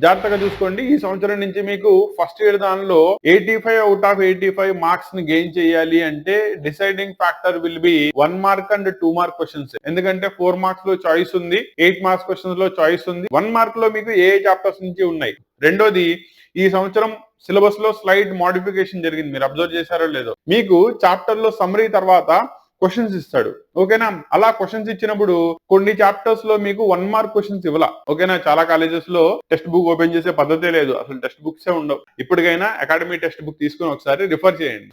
జాగ్రత్తగా చూసుకోండి. ఈ సంవత్సరం నుంచి మీకు ఫస్ట్ ఇయర్ దానిలో 85 అవుట్ ఆఫ్ 85 మార్క్స్ ని గెయిన్ చేయాలి అంటే deciding factor will be 1 mark and 2 mark questions. ఎందుకంటే 4 మార్క్స్ లో చాయిస్ ఉంది, 8 మార్క్స్ క్వశ్చన్స్ లో చాయిస్ ఉంది. 1 మార్క్ లో మీకు ఏ చాప్టర్స్ నుంచి ఉన్నాయి. రెండోది, ఈ సంవత్సరం సిలబస్ లో స్లైడ్ మోడిఫికేషన్ జరిగింది. మీరు అబ్జర్వ్ చేశారో లేదో. మీకు చాప్టర్ లో సమ్మరీ తర్వాత క్వశ్చన్స్ ఇస్తాడు. ఓకేనా? అలా క్వశ్చన్స్ ఇచ్చినప్పుడు కొన్ని చాప్టర్స్ లో మీకు 1 మార్క్ క్వశ్చన్స్ ఇవ్వాల. ఓకేనా? చాలా కాలేజెస్ లో టెక్స్ట్ బుక్ ఓపెన్ చేసే పద్ధతే లేదు, అసలు టెక్స్ట్ బుక్స్ ఉండవు. ఇప్పటికైనా అకాడమీ టెక్స్ట్ బుక్ తీసుకుని ఒకసారి రిఫర్ చేయండి.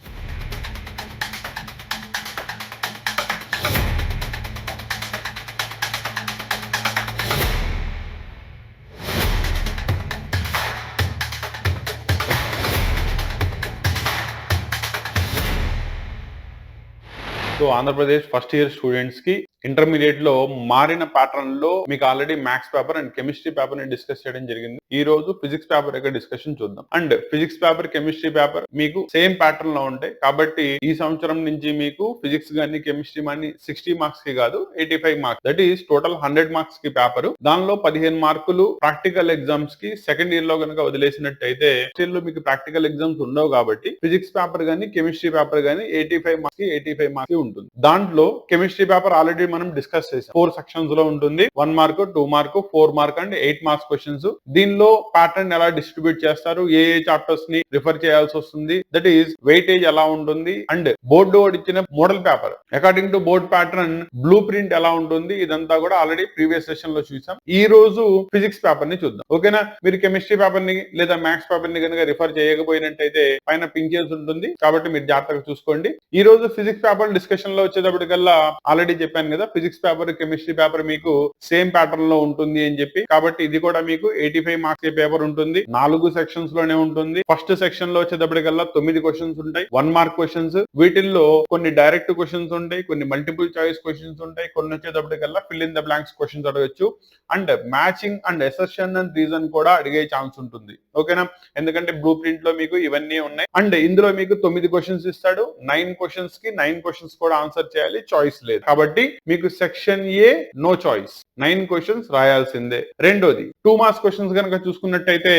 So Andhra Pradesh first year students కి ఇంటర్మీడియట్ లో మారిన ప్యాటర్న్ లో మీకు already maths paper and chemistry paper ని డిస్కస్ చేయడం జరిగింది. ఈ రోజు ఫిజిక్స్ పేపర్ యొక్క డిస్కషన్ చూద్దాం. And physics paper, chemistry paper మీకు సేమ్ ప్యాటర్న్ లో ఉంటాయి కాబట్టి ఈ సంవత్సరం నుంచి మీకు ఫిజిక్స్ గానీ కెమిస్ట్రీ గానీ 60 మార్క్స్ కి కాదు 85 marks, that is total 100 marks కి పేపర్. దానిలో 15 మార్కులు ప్రాక్టికల్ ఎగ్జామ్స్ కి సెకండ్ ఇయర్ లో కనుక వదిలేసినట్టయితే స్టిల్ మీకు ప్రాక్టికల్ ఎగ్జామ్స్ ఉండవు కాబట్టి ఫిజిక్స్ పేపర్ గానీ కెమిస్ట్రీ పేపర్ గానీ 85 మార్క్స్ కి 85 మార్క్స్ ఉంటుంది. దాంట్లో కెమిస్ట్రీ పేపర్ ఆల్రెడీ మనం డిస్కస్ చేసాం. 4 సెక్షన్స్ లో ఉంటుంది. 1 mark, 2 mark, 4 mark and 8 marks questions. దీనిలో ప్యాటర్న్ ఎలా డిస్ట్రిబ్యూట్ చేస్తారు, ఏ చాప్టర్స్ ని రిఫర్ చేయాల్సి వస్తుంది, దట్ ఈస్ వెయిటేజ్ ఎలా ఉంటుంది, అండ్ బోర్డు ఇచ్చిన model paper according to board pattern blue print ఎలా ఉంటుంది, ఇదంతా కూడా ఆల్రెడీ ప్రీవియస్ సెషన్ లో చూసాం. ఈ రోజు ఫిజిక్స్ పేపర్ ని చూద్దాం. ఓకేనా? మీరు కెమిస్ట్రీ పేపర్ ని లేదా మ్యాథ్స్ పేపర్ ని కనుక రిఫర్ చేయకపోయినట్టయితే పైన పింక్ చేసి ఉంటుంది కాబట్టి మీరు జాగ్రత్తగా చూసుకోండి. ఈ రోజు ఫిజిక్స్ పేపర్ డిస్కషన్ లో వచ్చేటప్పటికల్లా ఆల్రెడీ చెప్పాను కదా, ఫిజిక్స్ పేపర్ కెమిస్ట్రీ పేపర్ మీకు సేమ్ ప్యాటర్న్ లో ఉంటుంది అని చెప్పి. కాబట్టి ఇది కూడా మీకు 85 మార్క్స్ పేపర్ ఉంటుంది. 4 సెక్షన్స్ లోనే ఉంటుంది. ఫస్ట్ సెక్షన్ లో వచ్చేటప్పటికల్లా 9 క్వశ్చన్స్ ఉంటాయి, 1 మార్క్ క్వశ్చన్స్. వీటిల్లో కొన్ని డైరెక్ట్ క్వశ్చన్స్ ఉంటాయి, కొన్ని మల్టిపుల్ చాయిస్ క్వశ్చన్స్ ఉంటాయి, కొన్ని వచ్చేటప్పటికల్లా fill in the blanks questions అడగచ్చు. And matching and assertion and reason కూడా అడిగే ఛాన్స్ ఉంటుంది. ఓకేనా? ఎందుకంటే బ్లూ ప్రింట్ లో మీకు ఇవన్నీ ఉన్నాయి. అండ్ ఇందులో మీకు 9 క్వశ్చన్స్ ఇస్తాడు. 9 క్వశ్చన్స్ కి 9 క్వశ్చన్స్ కూడా ఆన్సర్ చేయాలి, చాయిస్ లేదు. కాబట్టి మీకు section A no choice, 9 questions రాయాల్సిందే. రెండోది 2 మార్క్స్ క్వశ్చన్స్ కనుక చూసుకున్నట్టయితే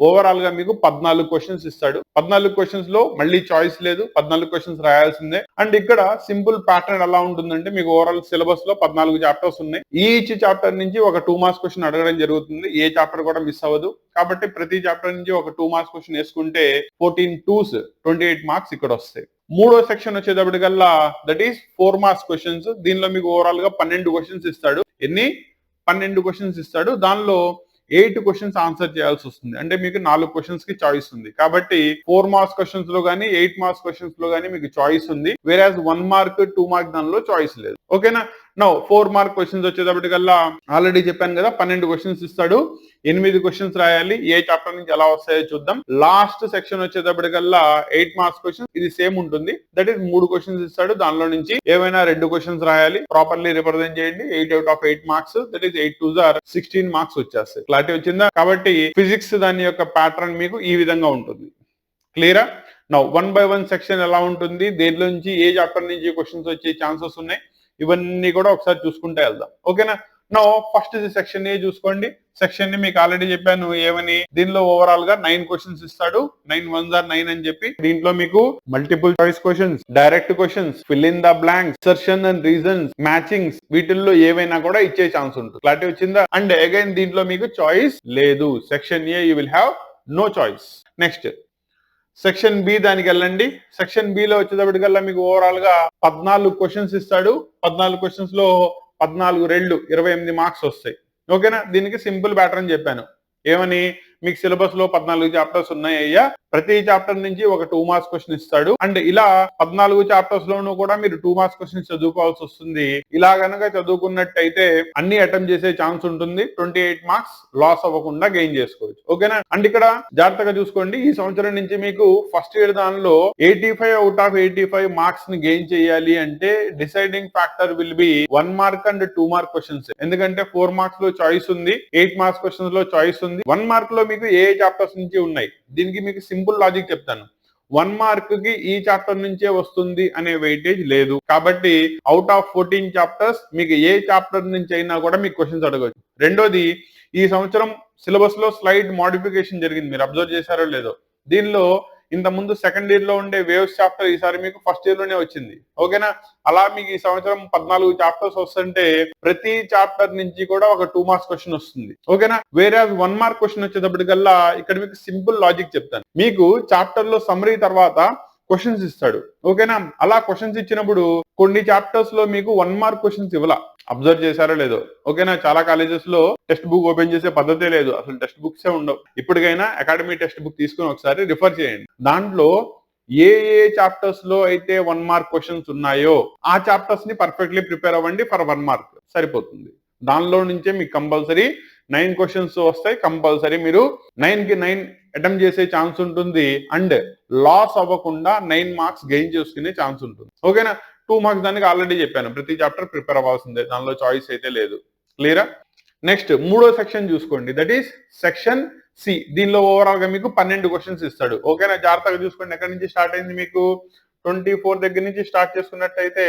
ఓవరాల్ గా మీకు 14 క్వశ్చన్స్ ఇస్తాడు. 14 క్వశ్చన్స్ లో మళ్ళీ చాయిస్ లేదు, 14 క్వశ్చన్స్ రాయాల్సిందే. అండ్ ఇక్కడ సింపుల్ ప్యాటర్న్ ఎలా ఉంటుందంటే మీకు ఓవరాల్ సిలబస్ లో 14 చాప్టర్స్ ఉన్నాయి. ఈచ్ చాప్టర్ నుంచి ఒక 2 మార్క్స్ క్వశ్చన్ అడగడం జరుగుతుంది. ఏ చాప్టర్ కూడా మిస్ అవ్వదు. కాబట్టి ప్రతి చాప్టర్ నుంచి ఒక 2 మార్క్స్ క్వశ్చన్ వేసుకుంటే 14 2s 28 మార్క్స్ ఇక్కడ వస్తాయి. మూడో సెక్షన్ వచ్చేటప్పటికల్లా దట్ ఈస్ 4 మార్క్స్ క్వశ్చన్స్. దీనిలో మీకు ఓవరాల్ గా 12 క్వశ్చన్స్ ఇస్తాడు. 12 క్వశ్చన్స్ ఇస్తాడు. దానిలో 8 క్వశ్చన్స్ ఆన్సర్ చేయాల్సి వస్తుంది. అంటే మీకు 4 క్వశ్చన్స్ కి చాయిస్ ఉంది. కాబట్టి 4 మార్క్స్ క్వశ్చన్స్ లో గానీ 8 మార్క్స్ క్వశ్చన్స్ లో గానీ మీకు చాయిస్ ఉంది. వేరాజ్ 1 మార్క్ 2 మార్క్ దానిలో చాయిస్ లేదు. ఓకేనా? నౌ 4 మార్క్ క్వశ్చన్స్ వచ్చేటప్పటికల్లా ఆల్రెడీ చెప్పాను కదా, 12 క్వశ్చన్స్ ఇస్తాడు. 8 క్వశ్చన్స్ రాయాలి. ఏ చాప్టర్ నుంచి ఎలా వస్తాయో చూద్దాం. లాస్ట్ సెక్షన్ వచ్చేటప్పటికల్లా 8 మార్క్స్ క్వశ్చన్, ఇది సేమ్ ఉంటుంది. దట్ ఈస్ 3 క్వశ్చన్స్ ఇస్తాడు. దానిలో నుంచి ఏవైనా 2 క్వశ్చన్స్ రాయాలి. ప్రాపర్లీ రిప్రజెంట్ చేయండి. 8 out of 8 marks, that is 8 2s are 16 marks వచ్చేస్తాయి. క్లారిటీ వచ్చిందా? కాబట్టి ఫిజిక్స్ దాని యొక్క ప్యాటర్న్ మీకు ఈ విధంగా ఉంటుంది. క్లియరా? నౌ 1 by 1 సెక్షన్ ఎలా ఉంటుంది, దేనిలో నుంచి ఏ చాప్టర్ నుంచి క్వశ్చన్స్ వచ్చే ఛాన్సెస్ ఉన్నాయి, ఇవన్నీ కూడా ఒకసారి చూసుకుంటే వెళ్దాం. ఓకేనా? నో ఫస్ట్ సెక్షన్ ఏ చూసుకోండి. సెక్షన్ ని మీకు ఆల్రెడీ చెప్పాను ఏమని. దీనిలో ఓవరాల్ గా 9 క్వశ్చన్స్ ఇస్తాడు. 9 1s are 9 అని చెప్పి. దీంట్లో మీకు multiple choice questions, direct questions, fill in the blanks, assertion and reasons, matchings, వీటిల్లో ఏవైనా కూడా ఇచ్చే ఛాన్స్ ఉంటుంది. క్లారిటీ వచ్చిందా? అండ్ అగైన్ దీంట్లో మీకు చాయిస్ లేదు. Section A you will have no choice. Next section B దానికి వెళ్ళండి. సెక్షన్ బి లో వచ్చేటప్పటికల్లా మీకు ఓవరాల్ గా 14 క్వశ్చన్స్ ఇస్తాడు. 14 క్వశ్చన్స్ లో 14 2 28 మార్క్స్ వస్తాయి. ఓకేనా? దీనికి సింపుల్ ప్యాటర్న్ చెప్పాను. ఏమని, మీకు సిలబస్ లో 14 చాప్టర్స్ ఉన్నాయి అయ్యా, ప్రతి చాప్టర్ నుంచి ఒక 2 మార్క్స్ క్వశ్చన్ ఇస్తాడు. అండ్ ఇలా 14 చాప్టర్స్ లోనూ కూడా మీరు 2 మార్క్స్ క్వశ్చన్ చదువుకోవాల్సి వస్తుంది. ఇలా గనక చదువుకున్నట్టయితే అన్ని అటెంప్ట్ చేసే ఛాన్స్ ఉంటుంది. 28 మార్క్స్ లాస్ అవ్వకుండా గెయిన్ చేసుకోవచ్చు. ఓకేనా? అండ్ ఇక్కడ జాగ్రత్తగా చూసుకోండి. ఈ సంవత్సరం నుంచి మీకు ఫస్ట్ ఇయర్ దానిలో 85 అవుట్ ఆఫ్ 85 మార్క్స్ ని గెయిన్ చేయాలి అంటే deciding factor will be 1 mark and 2 mark questions. ఎందుకంటే 4 మార్క్స్ లో చాయిస్ ఉంది, 8 మార్క్స్ క్వశ్చన్స్ లో చాయిస్ ఉంది. 1 మార్క్ లో మీకు ఏ చాప్టర్స్ నుంచి ఉన్నాయి. దీనికి మీకు సింపుల్ లాజిక్ చెప్తాను. 1 మార్క్ కి ఈ చాప్టర్ నుంచే వస్తుంది అనే వెయిటేజ్ లేదు. కాబట్టి అవుట్ ఆఫ్ 14 చాప్టర్స్ మీకు ఏ చాప్టర్ నుంచి అయినా కూడా మీకు క్వశ్చన్స్ అడగవచ్చు. రెండోది, ఈ సంవత్సరం సిలబస్ లో స్లైడ్ మోడిఫికేషన్ జరిగింది, మీరు అబ్జర్వ్ చేశారో లేదో. దీనిలో ఇంత ముందు సెకండ్ ఇయర్ లో ఉండే వేవ్స్ చాప్టర్ ఈసారి మీకు ఫస్ట్ ఇయర్ లోనే వచ్చింది. ఓకేనా? అలా మీకు ఈ సంవత్సరం 14 చాప్టర్స్ వస్తుంటే ప్రతి చాప్టర్ నుంచి కూడా ఒక 2 మార్క్స్ క్వశ్చన్ వస్తుంది. ఓకేనా? వేరే 1 మార్క్ క్వశ్చన్ వచ్చేటప్పటికల్లా ఇక్కడ మీకు సింపుల్ లాజిక్ చెప్తాను. మీకు చాప్టర్ లో సమ్మరీ తర్వాత క్వశ్చన్స్ ఇస్తాడు. ఓకేనా? అలా క్వశ్చన్స్ ఇచ్చినప్పుడు కొన్ని చాప్టర్స్ లో మీకు 1 మార్క్ క్వశ్చన్స్ ఇవ్వాల. అబ్జర్వ్ చేశారో లేదో. ఓకేనా? చాలా కాలేజెస్ లో టెక్స్ట్ బుక్ ఓపెన్ చేసే పద్ధతే లేదు, అసలు టెక్స్ట్ బుక్స్ ఉండవు. ఇప్పటికైనా అకాడమీ టెక్స్ట్ బుక్ తీసుకుని ఒకసారి రిఫర్ చేయండి. దాంట్లో ఏ ఏ చాప్టర్స్ లో అయితే 1 మార్క్ క్వశ్చన్స్ ఉన్నాయో ఆ చాప్టర్స్ ని పర్ఫెక్ట్లీ ప్రిపేర్ అవ్వండి ఫర్ 1 మార్క్, సరిపోతుంది. దానిలో నుంచే మీకు కంపల్సరీ 9 క్వశ్చన్స్ వస్తాయి. కంపల్సరీ మీరు 9 కి 9 అటెంప్ట్ చేసే ఛాన్స్ ఉంటుంది అండ్ లాస్ అవ్వకుండా 9 మార్క్స్ గెయిన్ చేసుకునే ఛాన్స్ ఉంటుంది. ఓకేనా? 2 మార్క్స్ దానికి ఆల్రెడీ చెప్పాను, ప్రతి చాప్టర్ ప్రిపేర్ అవ్వాల్సిందే, దానిలో చాయిస్ అయితే లేదు. క్లియరా? నెక్స్ట్ మూడో సెక్షన్ చూసుకోండి, దట్ ఈస్ సెక్షన్ సి. దీనిలో ఓవరాల్ గా మీకు 12 క్వశ్చన్స్ ఇస్తాడు. ఓకేనా? జాగ్రత్తగా చూసుకోండి. ఎక్కడి నుంచి స్టార్ట్ అయింది మీకు 24 దగ్గర నుంచి స్టార్ట్ చేసుకున్నట్టయితే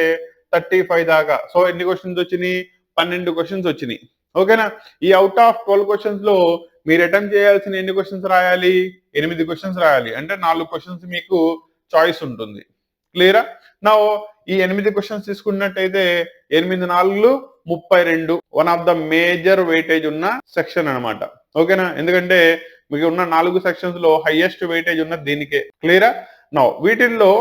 35 దాకా. సో ఎన్ని క్వశ్చన్స్ వచ్చినాయి? 12 క్వశ్చన్స్ వచ్చినాయి. ఓకేనా? ఈ అవుట్ ఆఫ్ 12 క్వశ్చన్స్ లో మీరు అటెంప్ట్ చేయాల్సిన ఎన్ని క్వశ్చన్స్ రాయాలి? 8 క్వశ్చన్స్ రాయాలి. అంటే 4 క్వశ్చన్స్ మీకు చాయిస్ ఉంటుంది. క్లియరా? నా ఈ 8 క్వశ్చన్స్ తీసుకున్నట్టయితే 8 4 32, one of the major weightage ఉన్న సెక్షన్ అనమాట. ఓకేనా? ఎందుకంటే మీకు ఉన్న 4 సెక్షన్స్ లో హైయెస్ట్ వెయిటేజ్ ఉన్న దీనికే. క్లియరా? నా వీటిల్లో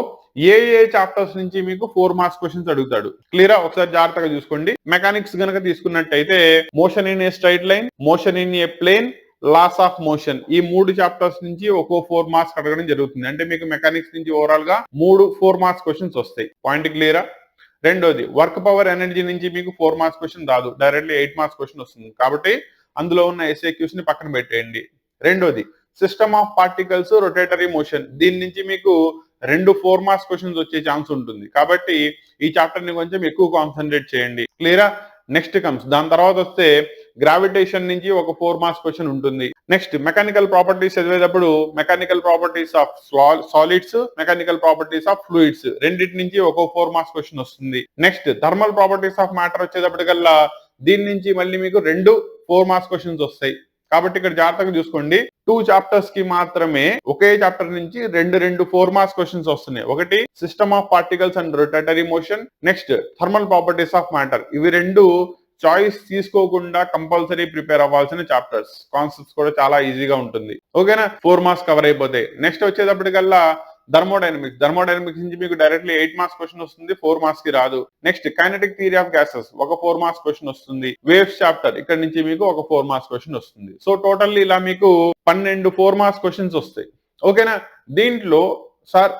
ఏ ఏ చాప్టర్స్ నుంచి మీకు 4 మార్క్స్ క్వశ్చన్స్ అడుగుతాడు. క్లియరా? ఒకసారి జాగ్రత్తగా చూసుకోండి. మెకానిక్స్ గనక తీసుకున్నట్టయితే motion in a straight line, motion in a plane, laws of motion, ఈ 3 చాప్టర్స్ నుంచి ఒక్కో 4 మార్క్స్ అడగడం జరుగుతుంది. అంటే మీకు మెకానిక్స్ నుంచి ఓవరాల్ గా 4 మార్క్స్ క్వశ్చన్స్ వస్తాయి. పాయింట్ క్లియరా? రెండోది వర్క్ పవర్ ఎనర్జీ నుంచి మీకు 4 మార్క్స్ క్వశ్చన్ రాదు, డైరెక్ట్లీ 8 మార్క్స్ క్వశ్చన్ వస్తుంది. కాబట్టి అందులో ఉన్న ఎస్ఏక్యూస్ ని పక్కన పెట్టేయండి. రెండోది system of particles rotatory motion, దీని నుంచి మీకు 2 4 మార్క్స్ క్వశ్చన్స్ వచ్చే ఛాన్స్ ఉంటుంది. కాబట్టి ఈ చాప్టర్ ని కొంచెం ఎక్కువ కాన్సన్ట్రేట్ చేయండి. క్లియరా? నెక్స్ట్ కమ్స్ దాని తర్వాత వస్తే గ్రావిటేషన్ నుంచి ఒక 4 మార్క్స్ క్వశ్చన్ ఉంటుంది. నెక్స్ట్ మెకానికల్ ప్రాపర్టీస్ చదివేటప్పుడు mechanical properties of solids, mechanical properties of fluids, రెండింటి నుంచి ఒక 4 మార్క్స్ క్వశ్చన్ వస్తుంది. Next thermal properties of matter వచ్చేటప్పటికల్లా దీని నుంచి మళ్ళీ మీకు 2 4 మార్క్స్ క్వశ్చన్స్ వస్తాయి. కాబట్టి ఇక్కడ జాగ్రత్తగా చూసుకోండి, 2 చాప్టర్స్ కి మాత్రమే ఒకే చాప్టర్ నుంచి 2 4 మార్క్స్ క్వశ్చన్స్ వస్తున్నాయి. ఒకటి system of particles and rotatory motion, next thermal properties of matter. ఇవి 2 చాయిస్ తీసుకోకుండా కంపల్సరీ ప్రిపేర్ అవ్వాల్సిన చాప్టర్స్. కాన్సెప్ట్స్ కూడా చాలా ఈజీగా ఉంటుంది. ఓకేనా? 4 మార్క్స్ కవర్ అయిపోతాయి. నెక్స్ట్ వచ్చేటప్పటికల్లా థర్మోడైనమిక్స్ నుంచి మీకు డైరెక్ట్లీ 8 మార్క్స్ క్వశ్చన్ వస్తుంది, 4 మార్క్స్ కి రాదు. Next kinetic theory of gases ఒక 4 మార్క్స్ క్వశ్చన్ వస్తుంది. వేవ్స్ చాప్టర్ ఇక్కడ నుంచి మీకు ఒక 4 మార్క్స్ క్వశ్చన్ వస్తుంది. సో టోటల్లీ ఇలా మీకు 12 4 మార్క్స్ క్వశ్చన్స్ వస్తాయి. ఓకేనా? దీంట్లో సార్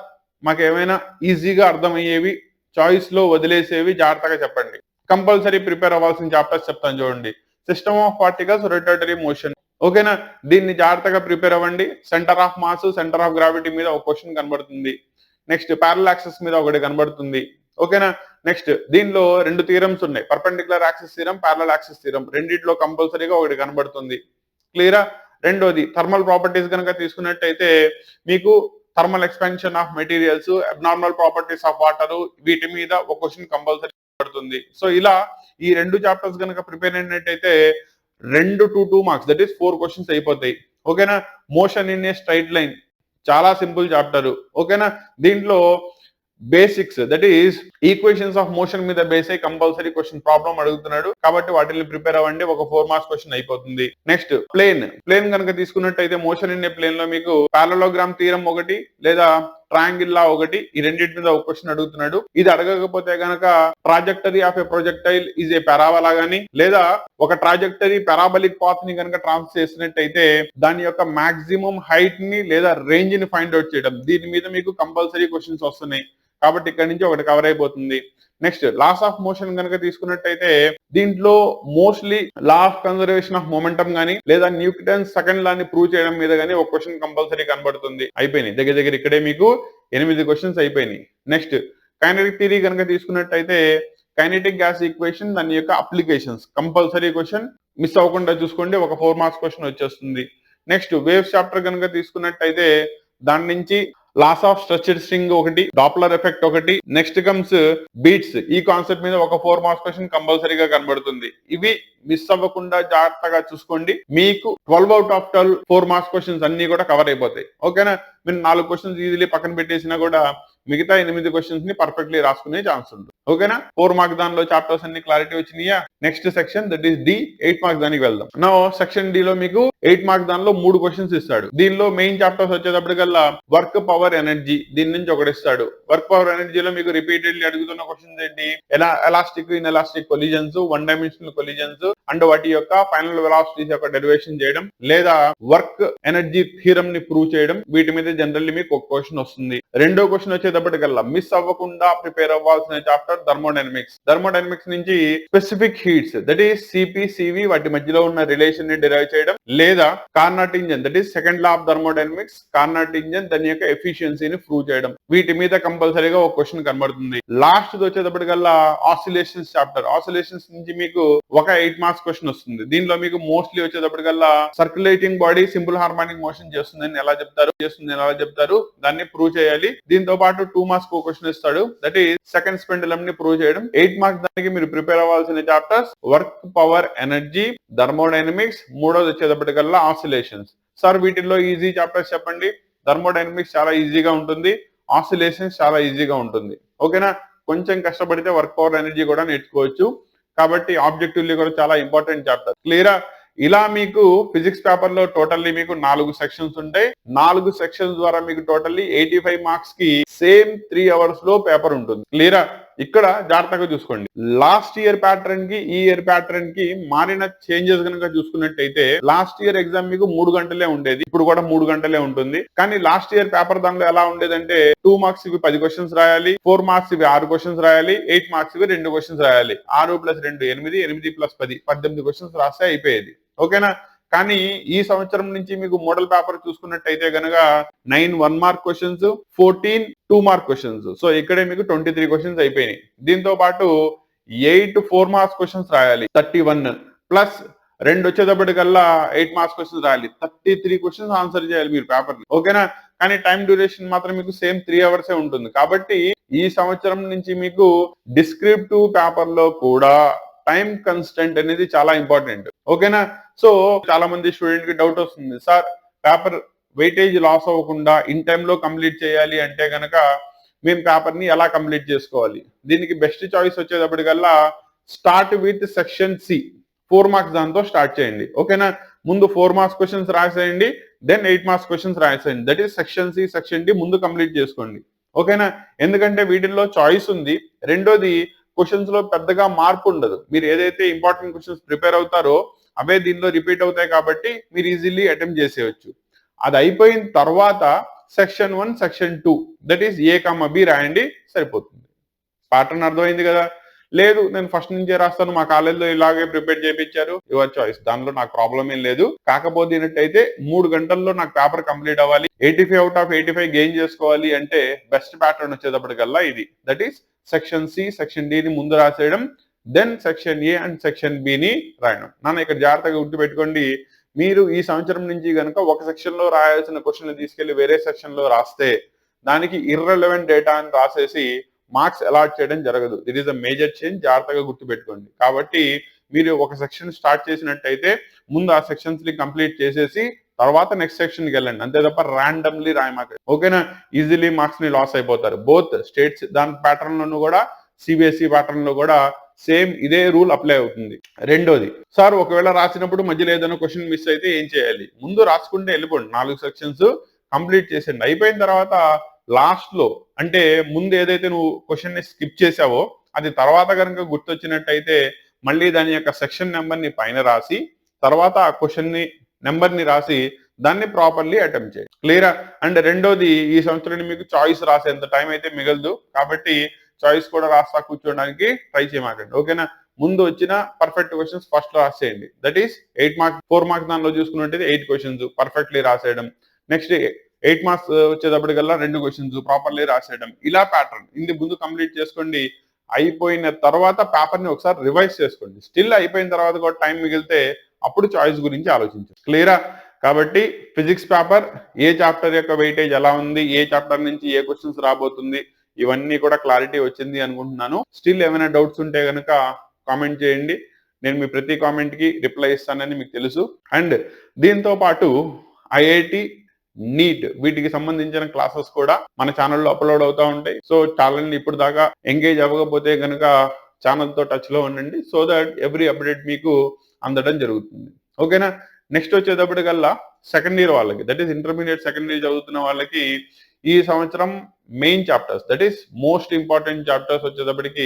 మాకు ఏమైనా ఈజీగా అర్థమయ్యేవి, చాయిస్ లో వదిలేసేవి జాగ్రత్తగా చెప్పండి. కంపల్సరీ ప్రిపేర్ అవ్వాల్సిన చాప్టర్స్ చెప్తాను చూడండి. System of particles, rotatory motion. ఓకేనా? దీన్ని జాగ్రత్తగా ప్రిపేర్ అవ్వండి. Centre of mass, centre of gravity మీద ఒక క్వశ్చన్ కనబడుతుంది. నెక్స్ట్ ప్యారల్ యాక్సిస్ మీద ఒకటి కనబడుతుంది. ఓకేనా? నెక్స్ట్ దీనిలో 2 థియరమ్స్ ఉన్నాయి, perpendicular axis theorem, parallel axis theorem. రెండిట్లో కంపల్సరీగా ఒకటి కనబడుతుంది. క్లియరా? రెండోది థర్మల్ ప్రాపర్టీస్ కనుక తీసుకున్నట్టయితే మీకు thermal expansion of materials, abnormal properties of water, వీటి మీద ఒక క్వశ్చన్ కంపల్సరీ పడుతుంది. సో ఇలా ఈ 2 చాప్టర్స్ కనుక ప్రిపేర్ అయినట్టయితే 2 to 2 marks, that is 4 questions అయిపోతాయి. ఓకేనా? Motion in a straight line చాలా సింపుల్ చాప్టర్. ఓకేనా? దీంట్లో basics, that is equations of motion మీద బేస్ అయి కంపల్సరీ క్వశ్చన్ ప్రాబ్లం అడుగుతున్నాడు. కాబట్టి వాటిని ప్రిపేర్ అవ్వండి, ఒక 4 మార్క్స్ క్వశ్చన్ అయిపోతుంది. నెక్స్ట్ ప్లేన్ కనుక తీసుకున్నట్టయితే మోషన్ ఇన్ ఏ ప్లేన్ లో మీకు పారలోగ్రామ్ థియరం ఒకటి లేదా ట్రయాంగిల్ లా ఒకటి, ఈ రెండింటి మీద ఒక క్వశ్చన్ అడుగుతున్నాడు. ఇది అడగకపోతే గనక trajectory of A projectile is a parabola గానీ లేదా ఒక ట్రాజెక్టరీ పారాబలిక్ పాత్ ని కనుక ట్రాన్స్ చేసినట్టయితే దాని యొక్క మాక్సిమం హైట్ ని లేదా రేంజ్ ని ఫైండ్ అవుట్ చేయడం, దీని మీద మీకు కంపల్సరీ క్వశ్చన్స్ వస్తున్నాయి. కాబట్టి ఇక్కడ నుంచి ఒకటి కవర్ అయిపోతుంది. నెక్స్ట్ లాస్ ఆఫ్ మోషన్ కనుక తీసుకున్నట్టయితే దీంట్లో mostly law of conservation of momentum గానీ లేదా న్యూటన్ సెకండ్ లా ని ప్రూవ్ చేయడం మీద గానీ ఒక క్వశ్చన్ కంపల్సరీ కనబడుతుంది. అయిపోయినాయి, దగ్గర ఇక్కడే మీకు 8 క్వశ్చన్స్ అయిపోయినాయి. నెక్స్ట్ కైనెటిక్ థియరీ కనుక తీసుకున్నట్టయితే కైనెటిక్ గ్యాస్ ఈక్వేషన్, దాని యొక్క అప్లికేషన్స్ కంపల్సరీ క్వశ్చన్, మిస్ అవ్వకుండా చూసుకోండి, ఒక 4 మార్క్స్ క్వశ్చన్ వచ్చేస్తుంది. నెక్స్ట్ వేవ్స్ చాప్టర్ కనుక తీసుకున్నట్టయితే దాని నుంచి లాస్ ఆఫ్ స్ట్రక్చర్డ్ స్ట్రింగ్ ఒకటి, డాప్లర్ ఎఫెక్ట్ ఒకటి, నెక్స్ట్ కమ్స్ బీట్స్. ఈ కాన్సెప్ట్ మీద ఒక 4 మార్క్స్ క్వశ్చన్ కంపల్సరీగా కనబడుతుంది. ఇవి మిస్ అవ్వకుండా జాగ్రత్తగా చూసుకోండి. మీకు 12 అవుట్ ఆఫ్ 12 4 మార్క్స్ క్వశ్చన్స్ అన్ని కూడా కవర్ అయిపోతాయి. ఓకేనా? మీరు 4 క్వశ్చన్స్ ఈజీలీ పక్కన పెట్టేసినా కూడా మిగతా 8 క్వశ్చన్స్ ని పర్ఫెక్ట్లీ రాసుకునే ఛాన్స్ ఉంది. ఓకేనా? 4 మార్క్స్ దానిలో చాప్టర్స్ అన్ని క్లారిటీ వచ్చినాయా? Next section that is D, 8 marks దానికి వెళ్దాం. నా సెక్షన్ డి లో మీకు 8 మార్క్స్ దానిలో 3 క్వశ్చన్స్ ఇస్తాడు. దీనిలో మెయిన్ చాప్టర్స్ వచ్చేటప్పటికల్లా వర్క్ పవర్ ఎనర్జీ, దీని నుంచి ఒకటి ఇస్తాడు. వర్క్ పవర్ ఎనర్జీలో మీకు రిపీటెడ్లీ అడుగుతున్న క్వశ్చన్స్ ఏంటి? Elastic, inelastic collisions, 1 dimensional collisions and వాటి యొక్క ఫైనల్ వెలాసిటీస్ యొక్క డెరివేషన్ చేయడం, లేదా వర్క్ ఎనర్జీ థియరం ని ప్రూవ్ చేయడం. వీటి మీద జనరల్లీ మీకు ఒక క్వశ్చన్ వస్తుంది. రెండో క్వశ్చన్ వచ్చేటప్పటికల్లా మిస్ అవ్వకుండా ప్రిపేర్ అవ్వాల్సిన చాప్టర్ థర్మోడైనమిక్స్. థర్మోడైనమిక్స్ నుంచి specific heats that is CP, CV వాటి మధ్యలో ఉన్న రిలేషన్ ని డిరైవ్ చేయడం, లేదా Carnot engine that is second law of thermodynamics, Carnot engine దాని యొక్క ఎఫిషియన్సీని ప్రూవ్ చేయడం. వీటి మీద కంపల్సరీగా ఒక క్వశ్చన్ కనబడుతుంది. లాస్ట్ వచ్చేటప్పటికల్లా ఆసిలేషన్స్ చాప్టర్. ఆసిలేషన్స్ నుంచి మీకు ఒక 8 మార్క్స్ క్వశ్చన్ వస్తుంది. దీనిలో మీకు మోస్ట్లీ వచ్చేటప్పటికల్లా circulating body simple harmonic motion చేస్తుందని ఎలా చెప్తారు, దాన్ని ప్రూవ్ చేయాలి. దీంతో పాటు 2 మార్క్స్ క్వశ్చన్ ఇస్తాడు. దట్ ఈస్ సెకండ్ స్పెండులమ్ ని ప్రూవ్ చేయడం. 8 మార్క్స్ దానికి మీరు ప్రిపేర్ అవ్వాల్సిన chapters work power energy, thermodynamics, మూడోది వచ్చేటప్పటికల్లా ఆసిలేషన్స్. సార్ వీటిల్లో ఈజీ చాప్టర్స్ చెప్పండి. థర్మోడైనమిక్స్ చాలా ఈజీగా ఉంటుంది, ఆసిలేషన్స్ చాలా ఈజీగా ఉంటుంది. ఓకేనా? కొంచెం కష్టపడితే వర్క్ పవర్ ఎనర్జీ కూడా నేర్చుకోవచ్చు. కాబట్టి ఆబ్జెక్టివ్లీ కూడా చాలా ఇంపార్టెంట్ చాప్టర్. క్లియరా? ఇలా మీకు ఫిజిక్స్ పేపర్ లో టోటల్లీ మీకు 4 సెక్షన్స్ ఉంటాయి. 4 సెక్షన్స్ ద్వారా మీకు టోటల్లీ 85 మార్క్స్ కి సేమ్ 3 అవర్స్ లో పేపర్ ఉంటుంది. క్లియరా? ఇక్కడ జాగ్రత్తగా చూసుకోండి. లాస్ట్ ఇయర్ ప్యాటర్న్ కి ఈ ఇయర్ ప్యాటర్న్ కి మారిన చేంజెస్ కనుక చూసుకున్నట్టయితే లాస్ట్ ఇయర్ ఎగ్జామ్ మీకు 3 గంటలే ఉండేది, ఇప్పుడు కూడా 3 గంటలే ఉంటుంది. కానీ లాస్ట్ ఇయర్ పేపర్ దానిలో ఎలా ఉండేదంటే 2 మార్క్స్ ఇవి 10 క్వశ్చన్స్ రాయాలి, 4 మార్క్స్ ఇవి 6 క్వశ్చన్స్ రాయాలి, 8 మార్క్స్ ఇవి 2 క్వశ్చన్స్ రాయాలి. 6 + 2 8, 8 + 10 18 క్వశ్చన్స్ రాస్తే అయిపోయేది. ఓకేనా? కానీ ఈ సంవత్సరం నుంచి మీకు మోడల్ పేపర్ చూసుకున్నట్టయితే గనక 9 1 mark questions, 14 2 mark questions. So ఇక్కడే మీకు 23 క్వశ్చన్స్ అయిపోయినాయి. దీంతో పాటు 8 4 మార్క్స్ క్వశ్చన్స్ రాయాలి, 31 ప్లస్ 2 వచ్చేటప్పటికల్లా 8 మార్క్స్ క్వశ్చన్స్ రాయాలి, 33 క్వశ్చన్స్ ఆన్సర్ చేయాలి మీరు పేపర్ ని. ఓకేనా? కానీ టైం డ్యూరేషన్ మాత్రం మీకు సేమ్ 3 అవర్సే ఉంటుంది. కాబట్టి ఈ సంవత్సరం నుంచి మీకు డిస్క్రిప్టివ్ పేపర్ లో కూడా టైం కన్స్టెంట్ అనేది చాలా ఇంపార్టెంట్. ఓకేనా? సో చాలా మంది స్టూడెంట్ కి డౌట్ వస్తుంది, సార్ పేపర్ వెయిటేజ్ లాస్ అవ్వకుండా ఇన్ టైమ్ లో కంప్లీట్ చేయాలి అంటే గనక మేము పేపర్ ని ఎలా కంప్లీట్ చేసుకోవాలి? దీనికి బెస్ట్ చాయిస్ వచ్చేటప్పటికల్లా start with section C. 4 marks దాంతో స్టార్ట్ చేయండి. ఓకేనా? ముందు 4 మార్క్స్ క్వశ్చన్స్ రాసేయండి, దెన్ 8 మార్క్స్ క్వశ్చన్స్ రాసేయండి. That is section C, section D ముందు కంప్లీట్ చేసుకోండి. ఓకేనా? ఎందుకంటే వీటిల్లో చాయిస్ ఉంది. రెండోది క్వశ్చన్స్ లో పెద్దగా మార్పు ఉండదు. మీరు ఏదైతే ఇంపార్టెంట్ క్వశ్చన్స్ ప్రిపేర్ అవుతారో అవే దీనిలో రిపీట్ అవుతాయి కాబట్టి మీరు ఈజీలీ అటెంప్ట్ చేసేయచ్చు. అది అయిపోయిన తర్వాత section 1 section 2 that is A comma B రాయండి, సరిపోతుంది. ప్యాటర్న్ అర్థమైంది కదా? లేదు నేను ఫస్ట్ నుంచే రాస్తాను, మా కాలేజీలో ఇలాగే ప్రిపేర్ చేయించారు, యువర్ చాయిస్. దానిలో నాకు ప్రాబ్లం ఏం లేదు. కాకపోతే ఏంటంటే 3 గంటల్లో నాకు పేపర్ కంప్లీట్ అవ్వాలి, 85 అవుట్ ఆఫ్ 85 గెయిన్ చేసుకోవాలి అంటే బెస్ట్ ప్యాటర్న్ వచ్చేటప్పటికల్లా ఇది. That is section C section D ని ముందు రాసేయడం, then section A and section B ని రాయడం. నాన్న ఇక్కడ జాగ్రత్తగా గుర్తుపెట్టుకోండి, మీరు ఈ సంవత్సరం నుంచి కనుక ఒక సెక్షన్ లో రాయాల్సిన క్వశ్చన్ తీసుకెళ్లి వేరే సెక్షన్ లో రాస్తే దానికి ఇర్రెలవెంట్ డేటా అని రాసేసి మార్క్స్ అలాట్ చేయడం జరగదు. It is a major change, జాగ్రత్తగా గుర్తుపెట్టుకోండి. కాబట్టి మీరు ఒక సెక్షన్ స్టార్ట్ చేసినట్టయితే ముందు ఆ సెక్షన్స్ ని కంప్లీట్ చేసేసి తర్వాత నెక్స్ట్ సెక్షన్ కి వెళ్ళండి. అంతే తప్ప ర్యాండమ్లీ రాయమాకండి. ఓకేనా? ఈజీలీ మార్క్స్ ని లాస్ అయిపోతారు. బోత్ స్టేట్స్ దాని ప్యాటర్న్ లోను కూడా సిబిఎస్ఈ ప్యాటర్న్ లో కూడా సేమ్ ఇదే రూల్ అప్లై అవుతుంది. రెండోది, సార్ ఒకవేళ రాసినప్పుడు మధ్యలో ఏదైనా క్వశ్చన్ మిస్ అయితే ఏం చేయాలి? ముందు రాసుకుంటే వెళ్ళిపోండి, 4 సెక్షన్స్ కంప్లీట్ చేసేయండి. అయిపోయిన తర్వాత లాస్ట్ లో అంటే ముందు ఏదైతే నువ్వు క్వశ్చన్ ని స్కిప్ చేసావో అది తర్వాత కనుక గుర్తొచ్చినట్టయితే మళ్ళీ దాని యొక్క సెక్షన్ నెంబర్ ని పైన రాసి తర్వాత ఆ క్వశ్చన్ ని నెంబర్ ని రాసి దాన్ని ప్రాపర్లీ అటెంప్ట్ చేయండి. క్లియరా? అండ్ రెండోది, ఈ సంవత్సరం మీకు చాయిస్ రాసేంత టైం అయితే మిగలదు కాబట్టి చాయిస్ కూడా రాస్తా కూర్చోడానికి ట్రై చేయమాకండి. ఓకేనా? ముందు వచ్చిన పర్ఫెక్ట్ క్వశ్చన్స్ ఫస్ట్ రాసేయండి. దట్ ఈస్ 8 మార్క్స్ 4 మార్క్స్ దానిలో చూసుకున్నట్టయితే 8 క్వశ్చన్స్ పర్ఫెక్ట్లీ రాసేయడం. నెక్స్ట్ 8 మార్క్స్ వచ్చేటప్పటికల్లా 2 క్వశ్చన్స్ ప్రాపర్లీ రాసేయడం. ఇలా ప్యాటర్న్ ఇది ముందు కంప్లీట్ చేసుకోండి. అయిపోయిన తర్వాత పేపర్ ని ఒకసారి రివైజ్ చేసుకోండి. స్టిల్ అయిపోయిన తర్వాత కూడా టైం మిగిలితే అప్పుడు చాయిస్ గురించి ఆలోచించండి. క్లియరా? కాబట్టి ఫిజిక్స్ పేపర్ ఏ చాప్టర్ యొక్క వెయిటేజ్ ఎలా ఉంది, ఏ చాప్టర్ నుంచి ఏ క్వశ్చన్స్ రాబోతుంది, ఇవన్నీ కూడా క్లారిటీ వచ్చింది అనుకుంటున్నాను. స్టిల్ ఏమైనా డౌట్స్ ఉంటే కనుక కామెంట్ చేయండి. నేను మీ ప్రతి కామెంట్ కి రిప్లై ఇస్తానని మీకు తెలుసు. అండ్ దీంతో పాటు ఐఐటి, నీట్ వీటికి సంబంధించిన క్లాసెస్ కూడా మన ఛానల్లో అప్లోడ్ అవుతా ఉంటాయి. సో ఛానల్ని ఇప్పుడు దాకా ఎంగేజ్ అవ్వకపోతే కనుక ఛానల్తో టచ్లో ఉండండి. సో దట్ ఎవ్రీ అప్డేట్ మీకు అందడం జరుగుతుంది. ఓకేనా? నెక్స్ట్ వచ్చేటప్పటికల్లా సెకండ్ ఇయర్ వాళ్ళకి, that is intermediate second year చదువుతున్న వాళ్ళకి ఈ సంవత్సరం main chapters, that is most important chapters వచ్చేటప్పటికి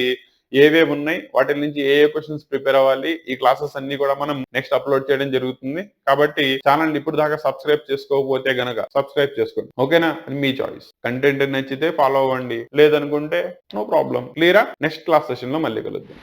ఏవేవి ఉన్నాయి, వాటి నుంచి ఏ క్వశ్చన్స్ ప్రిపేర్ అవ్వాలి, ఈ క్లాసెస్ అన్ని కూడా మనం నెక్స్ట్ అప్లోడ్ చేయడం జరుగుతుంది. కాబట్టి ఛానల్ ఇప్పుడు దాకా సబ్స్క్రైబ్ చేసుకోకపోతే గనక సబ్స్క్రైబ్ చేసుకోండి. ఓకేనా? మీ చాయిస్. కంటెంట్ నచ్చితే ఫాలో అవ్వండి, లేదనుకుంటే నో ప్రాబ్లం. క్లియరా? నెక్స్ట్ క్లాస్ సెషన్ లో మళ్ళీ కలుద్దాం.